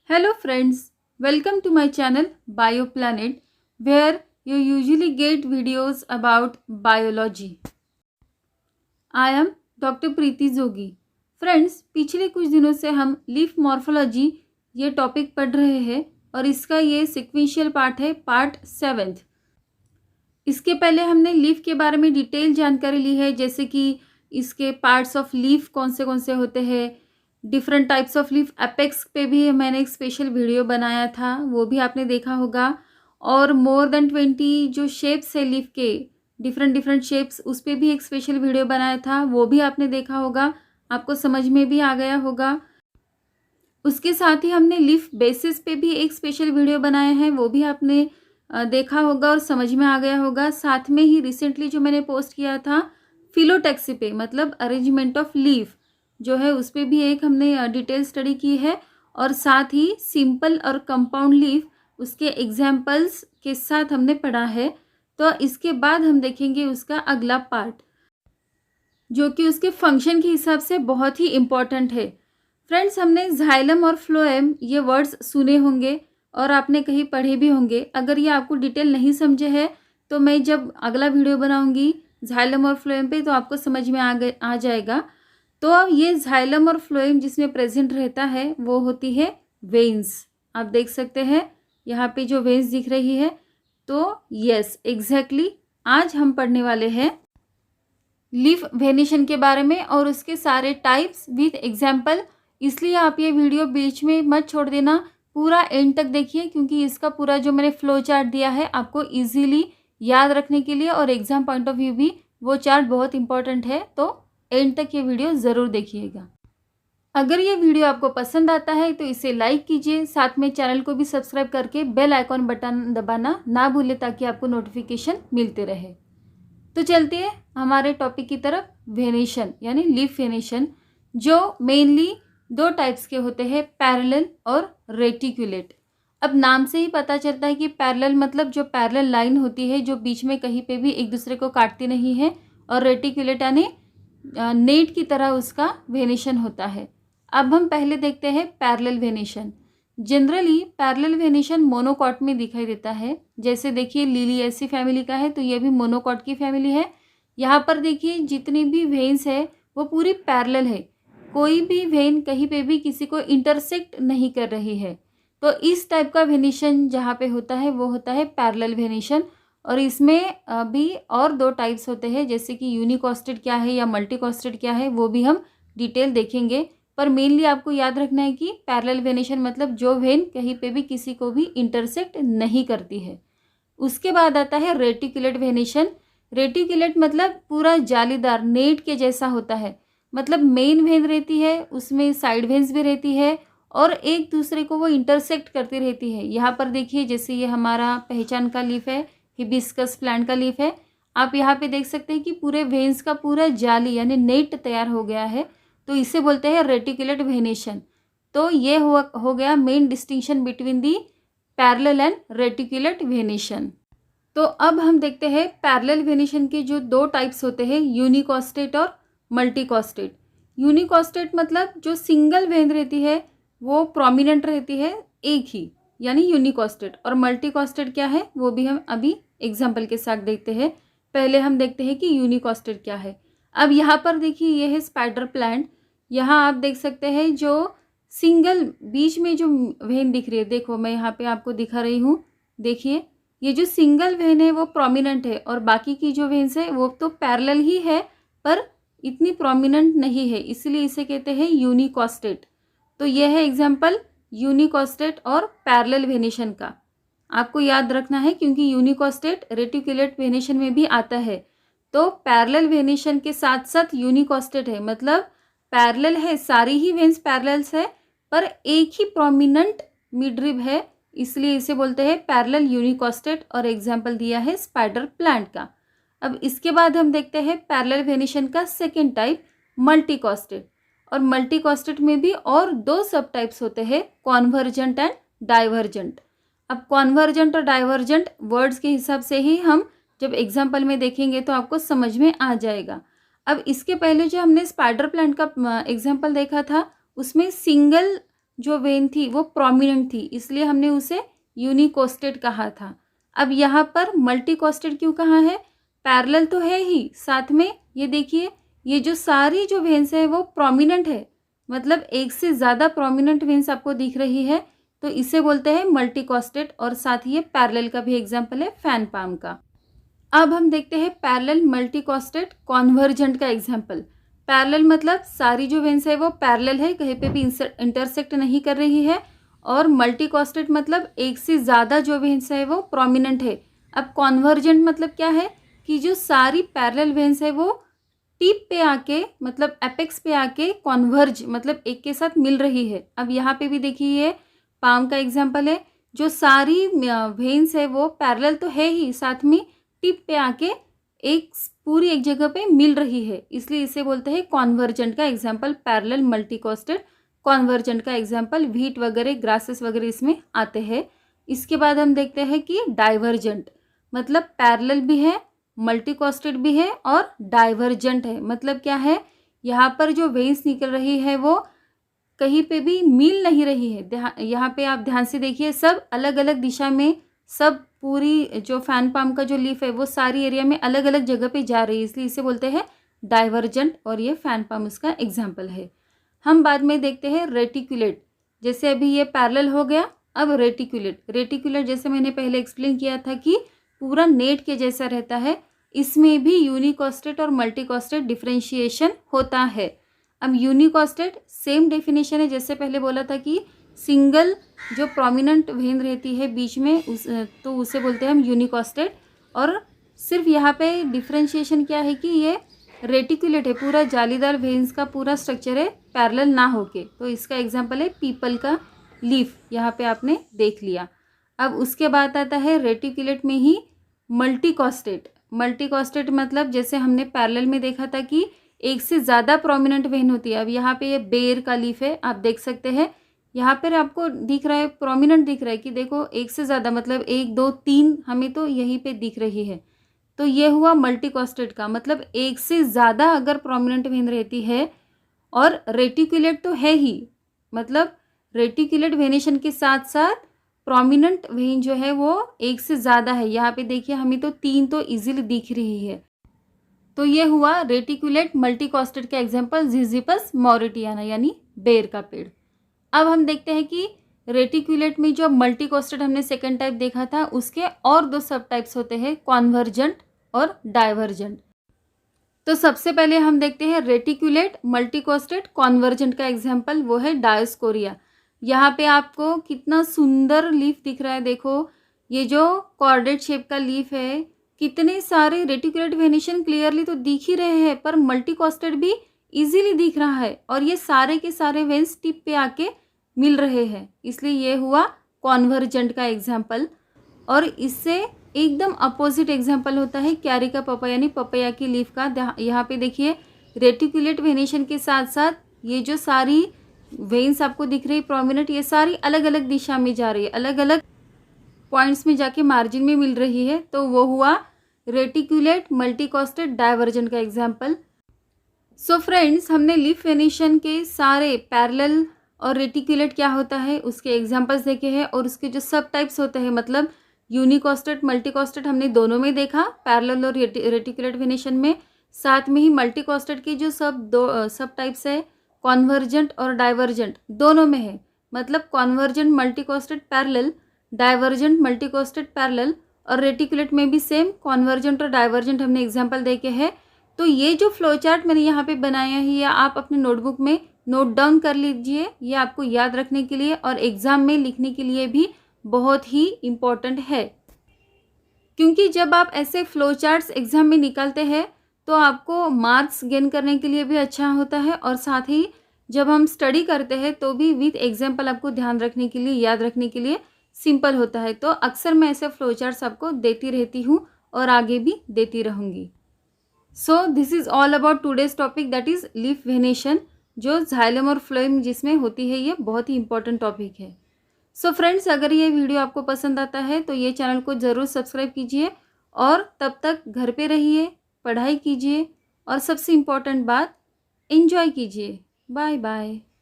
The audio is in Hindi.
Hello friends, welcome to my channel BioPlanet where you usually get videos about biology. I am doctor Preeti Jogi. Friends, पिछले कुछ दिनों से हम लीफ मॉर्फोलॉजी ये टॉपिक पढ़ रहे हैं और इसका ये सिक्वेंशियल पार्ट है, पार्ट 7th. इसके पहले हमने लीफ के बारे में डिटेल जानकारी ली है, जैसे कि इसके पार्ट्स ऑफ लीफ कौन से होते हैं, different types of leaf, apex पे भी मैंने एक स्पेशल वीडियो बनाया था, वो भी आपने देखा होगा. और मोर देन 20 जो शेप्स है लीफ के, डिफरेंट शेप्स, उस पर भी एक स्पेशल वीडियो बनाया था, वो भी आपने देखा होगा, आपको समझ में भी आ गया होगा. उसके साथ ही हमने लीफ बेसिस पे भी एक स्पेशल वीडियो बनाया है, वो भी आपने देखा होगा और समझ में आ गया होगा. साथ में ही रिसेंटली जो मैंने पोस्ट किया था फिलोटैक्सी पे, मतलब अरेंजमेंट ऑफ लीफ जो है, उस पर भी एक हमने डिटेल स्टडी की है. और साथ ही सिंपल और कंपाउंड लीफ, उसके एग्जाम्पल्स के साथ हमने पढ़ा है. तो इसके बाद हम देखेंगे उसका अगला पार्ट, जो कि उसके फंक्शन के हिसाब से बहुत ही इम्पॉर्टेंट है. फ्रेंड्स, हमने जाइलम और फ्लोएम ये वर्ड्स सुने होंगे और आपने कहीं पढ़े भी होंगे. अगर ये आपको डिटेल नहीं समझे है तो मैं जब अगला वीडियो बनाऊंगी जाइलम और फ्लोएम पे तो आपको समझ में आ जाएगा. तो अब ये जाइलम और फ्लोएम जिसमें प्रेजेंट रहता है वो होती है वेन्स. आप देख सकते हैं यहाँ पे जो वेन्स दिख रही है. तो यस, एग्जैक्टली आज हम पढ़ने वाले हैं लीफ वेनेशन के बारे में और उसके सारे टाइप्स विद एग्जाम्पल. इसलिए आप ये वीडियो बीच में मत छोड़ देना, पूरा एंड तक देखिए, क्योंकि इसका पूरा जो मैंने फ्लो चार्ट दिया है आपको इजीली याद रखने के लिए और एग्जाम पॉइंट ऑफ व्यू भी वो चार्ट बहुत इंपॉर्टेंट है. तो एंड तक ये वीडियो ज़रूर देखिएगा. अगर ये वीडियो आपको पसंद आता है तो इसे लाइक कीजिए, साथ में चैनल को भी सब्सक्राइब करके बेल आइकॉन बटन दबाना ना भूलें ताकि आपको नोटिफिकेशन मिलते रहे. तो चलते हैं हमारे टॉपिक की तरफ, वेनेशन यानी लीफ वेनेशन, जो मेनली दो टाइप्स के होते हैं, पैरेलल और रेटिकुलेट. अब नाम से ही पता चलता है कि पैरेलल मतलब जो पैरेलल लाइन होती है जो बीच में कहीं पे भी एक दूसरे को काटती नहीं है, और रेटिकुलेट यानी नेट की तरह उसका वेनेशन होता है. अब हम पहले देखते हैं parallel venation. Generally parallel venation monocot में दिखाई देता है. जैसे देखिए लिलिएसी फैमिली का है तो ये भी मोनोकॉट की फैमिली है. यहाँ पर देखिए जितनी भी वेन्स है वो पूरी पैरेलल है, कोई भी वेन कहीं पे भी किसी को इंटरसेक्ट नहीं कर रही है. तो इस टाइप का वेनेशन जहाँ पे होता है वो होता है पैरेलल वेनेशन. और इसमें भी और दो टाइप्स होते हैं, जैसे कि यूनिकॉस्टेड क्या है या मल्टीकॉस्टेड क्या है, वो भी हम डिटेल देखेंगे. पर मेनली आपको याद रखना है कि पैरेलल वेनेशन मतलब जो वेन कहीं पे भी किसी को भी इंटरसेक्ट नहीं करती है. उसके बाद आता है रेटिकुलेट वेनेशन. रेटिकुलेट मतलब पूरा जालीदार नेट के जैसा होता है, मतलब मेन वेन रहती है, उसमें साइड वेन्स भी रहती है और एक दूसरे को वो इंटरसेक्ट करती रहती है. यहाँ पर देखिए जैसे ये हमारा पहचान का लीफ है, हिबिस्कस प्लांट का लीफ है. आप यहाँ पे देख सकते हैं कि पूरे वेन्स का पूरा जाली यानी नेट तैयार हो गया है, तो इसे बोलते हैं रेटिकुलेट वेनेशन. तो ये हो गया main distinction between the parallel and reticulate venation. तो अब हम देखते हैं पैरेलल वेनेशन के जो दो टाइप्स होते हैं, यूनिकॉस्टेट और मल्टीकॉस्टेट. यूनिकॉस्टेट मतलब जो सिंगल वेन रहती है वो प्रोमिनेंट रहती है एक ही, यानी यूनिकॉस्टेट. और मल्टीकॉस्टेट क्या है वो भी हम अभी एग्जाम्पल के साथ देखते हैं. पहले हम देखते हैं कि यूनिकॉस्टेट क्या है. अब यहाँ पर देखिए ये है स्पाइडर प्लांट. यहाँ आप देख सकते हैं जो सिंगल बीच में जो वेन दिख रही है, देखो मैं यहाँ पे आपको दिखा रही हूँ, देखिए ये जो सिंगल वेन है वो प्रोमिनेंट है और बाकी की जो वेन्स है वो तो पैरेलल ही है पर इतनी प्रोमिनेंट नहीं है, इसलिए इसे कहते हैं यूनिकॉस्टेट. तो ये है एग्जाम्पल यूनिकॉस्टेट और पैरेलल वेनेशन का. आपको याद रखना है क्योंकि यूनिकॉस्टेट रेटिकुलेट वेनेशन में भी आता है. तो पैरेलल वेनेशन के साथ साथ यूनिकॉस्टेट है, मतलब पैरेलल है, सारी ही वेन्स पैरेलल्स है पर एक ही प्रोमिनेंट मिडरिब है, इसलिए इसे बोलते हैं पैरेलल यूनिकॉस्टेट. और एग्जाम्पल दिया है स्पाइडर प्लांट का. अब इसके बाद हम देखते हैं पैरेलल वेनेशन का सेकेंड टाइप, मल्टीकॉस्टेट. और मल्टीकॉस्टेट में भी और दो सब टाइप्स होते हैं, कॉन्वर्जेंट एंड डाइवर्जेंट. अब कॉन्वर्जेंट और डाइवर्जेंट वर्ड्स के हिसाब से ही हम जब एग्जाम्पल में देखेंगे तो आपको समझ में आ जाएगा. अब इसके पहले जो हमने स्पाइडर प्लांट का एग्जाम्पल देखा था उसमें सिंगल जो वेन थी वो प्रोमिनेंट थी, इसलिए हमने उसे यूनिकोस्टेट कहा था। अब यहाँ पर मल्टीकोस्टेट क्यों कहा है? पैरेलल तो है ही, साथ में ये देखिए ये जो सारी जो वेन्स है वो प्रोमिनेंट है, मतलब एक से ज़्यादा प्रोमिनेंट वेन्स आपको दिख रही है, तो इसे बोलते हैं मल्टीकोस्टेट। और साथ ही ये पैरेलल का भी एग्जाम्पल है फैन पाम का। अब हम देखते हैं पैरेलल मल्टीकोस्टेट कॉन्वर्जेंट का एग्जाम्पल। पैरेलल मतलब सारी जो वेन्स है वो पैरेलल है, कहीं पे भी इंटरसेक्ट नहीं कर रही है। और मल्टीकोस्टेट मतलब एक से ज़्यादा जो वेन्स है वो प्रोमिनेंट है। अब कॉन्वर्जेंट मतलब क्या है कि जो सारी पैरेलल वेन्स है वो टिप पे आके मतलब एपेक्स पे आके कॉन्वर्ज मतलब एक के साथ मिल रही है। अब यहाँ पे भी देखिए ये पाम का एग्जाम्पल है, जो सारी वेन्स है वो पैरेलल तो है ही, साथ में टिप पे आके एक जगह पे मिल रही है, इसलिए इसे बोलते हैं कॉन्वर्जेंट का एग्जाम्पल। पैरेलल मल्टीकोस्टेट कॉन्वर्जेंट का एग्जाम्पल व्हीट वगैरह ग्रासेस वगैरह इसमें आते हैं। इसके बाद हम देखते हैं कि डाइवर्जेंट मतलब पैरेलल भी है, मल्टीकोस्टेट भी है और डाइवर्जेंट है। मतलब क्या है, यहाँ पर जो वेन्स निकल रही है वो कहीं पे भी मिल नहीं रही है। यहाँ पे आप ध्यान से देखिए, सब अलग अलग दिशा में, सब पूरी जो फैन पाम का जो लीफ है वो सारी एरिया में अलग अलग जगह पे जा रही है, इसलिए इसे बोलते हैं डाइवर्जेंट। और ये फैन पाम उसका एग्जाम्पल है। हम बाद में देखते हैं रेटिकुलेट। जैसे अभी ये पैरेलल हो गया, अब रेटिकुलेट जैसे मैंने पहले एक्सप्लेन किया था कि पूरा नेट के जैसा रहता है, इसमें भी यूनिकोस्टेट और मल्टीकोस्टेट डिफ्रेंशिएशन होता है। अब यूनिकोस्टेट सेम डेफिनेशन है, जैसे पहले बोला था कि सिंगल जो प्रोमिनेंट वेन रहती है बीच में तो उसे बोलते हैं हम यूनिकोस्टेट। और सिर्फ यहाँ पे डिफ्रेंशिएशन क्या है कि ये रेटिकुलेट है, पूरा जालीदार वेन्स का पूरा स्ट्रक्चर है पैरेलल ना होके, तो इसका एग्जांपल है पीपल का लीफ, यहाँ पे आपने देख लिया। अब उसके बाद आता है रेटिकुलेट में ही मल्टीकोस्टेट मतलब जैसे हमने पैरेलल में देखा था कि एक से ज़्यादा प्रोमिनेंट वेन होती है। अब यहाँ पे ये बेर का लीफ है, आप देख सकते हैं यहाँ पर आपको दिख रहा है प्रोमिनेंट दिख रहा है कि देखो एक से ज़्यादा मतलब 1 2 3 हमें तो यहीं पे दिख रही है। तो ये हुआ मल्टीकोस्टेट का मतलब एक से ज़्यादा अगर प्रोमिनेंट वेन रहती है, और रेटिकुलेट तो है ही, मतलब रेटिकुलेट वेनेशन के साथ साथ प्रोमिनेंट वेन जो है वो एक से ज़्यादा है। यहाँ पे देखिए हमें तो 3 तो इजीली दिख रही है। तो ये हुआ रेटिकुलेट मल्टीकोस्टेट का एग्जाम्पल जिजिपस मॉरिटियाना यानी बेर का पेड़। अब हम देखते हैं कि रेटिकुलेट में जो मल्टीकोस्टेट हमने सेकंड टाइप देखा था उसके और 2 सब टाइप्स होते हैं, कॉन्वर्जेंट और डाइवर्जेंट। तो सबसे पहले हम देखते हैं रेटिकुलेट मल्टीकोस्टेट कॉन्वर्जेंट का एग्जाम्पल, वो है डायोस्कोरिया। यहाँ पे आपको कितना सुंदर लीफ दिख रहा है, देखो ये जो कॉर्डेट शेप का लीफ है, कितने सारे रेटिकुलेट वेनेशन क्लियरली तो दिख ही रहे हैं, पर मल्टीकोस्टेट भी इजीली दिख रहा है और ये सारे के सारे वेन्स टिप पे आके मिल रहे हैं, इसलिए ये हुआ कॉन्वर्जेंट का एग्जाम्पल। और इससे एकदम अपोजिट एग्जाम्पल होता है कैरिका पपा यानी पपैया की लीफ का। यहाँ पे देखिए रेटिकुलेट वेनेशन के साथ साथ ये जो सारी वेन्स आपको दिख रही प्रोमिनेंट, ये सारी अलग अलग दिशा में जा रही है, अलग अलग पॉइंट्स में जाके मार्जिन में मिल रही है, तो वो हुआ रेटिकुलेट मल्टीकोस्टेट डाइवर्जेंट का एग्जाम्पल। सो फ्रेंड्स, हमने लीफ वेनेशन के सारे पैरेलल और रेटिकुलेट क्या होता है उसके एग्जाम्पल्स देखे हैं, और उसके जो सब टाइप्स होते हैं मतलब यूनिकोस्टेट मल्टीकोस्टेट हमने दोनों में देखा, पैरेलल और रेटिकुलेट वेनेशन में। साथ में ही मल्टीकोस्टेट की जो सब टाइप्स है कॉन्वर्जेंट और डाइवर्जेंट दोनों में है, मतलब कॉन्वर्जेंट मल्टीकोस्टेट पैरेलल, डाइवर्जेंट मल्टीकोस्टेट पैरेलल, और रेटिकुलेट में भी सेम कॉन्वर्जेंट और डाइवर्जेंट हमने एग्जाम्पल देखे हैं। तो ये जो फ्लो चार्ट मैंने यहाँ पे बनाया है या आप अपने नोटबुक में नोट डाउन कर लीजिए, ये आपको याद रखने के लिए और एग्ज़ाम में लिखने के लिए भी बहुत ही इम्पॉर्टेंट है, क्योंकि जब आप ऐसे फ्लो चार्ट्स एग्ज़ाम में निकालते हैं तो आपको मार्क्स गेन करने के लिए भी अच्छा होता है, और साथ ही जब हम स्टडी करते हैं तो भी विथ एग्जाम्पल आपको ध्यान रखने के लिए, याद रखने के लिए सिंपल होता है। तो अक्सर मैं ऐसे फ्लो चार्ट्स आपको देती रहती हूँ और आगे भी देती रहूँगी। So this is all about today's topic, that is leaf venation, जो जाइलम और फ्लोएम जिसमें होती है, ये बहुत ही इंपॉर्टेंट टॉपिक है। सो फ्रेंड्स, अगर ये वीडियो आपको पसंद आता है तो ये चैनल को ज़रूर सब्सक्राइब कीजिए, और तब तक घर पे रहिए, पढ़ाई कीजिए, और सबसे इम्पॉर्टेंट बात एंजॉय कीजिए। Bye bye.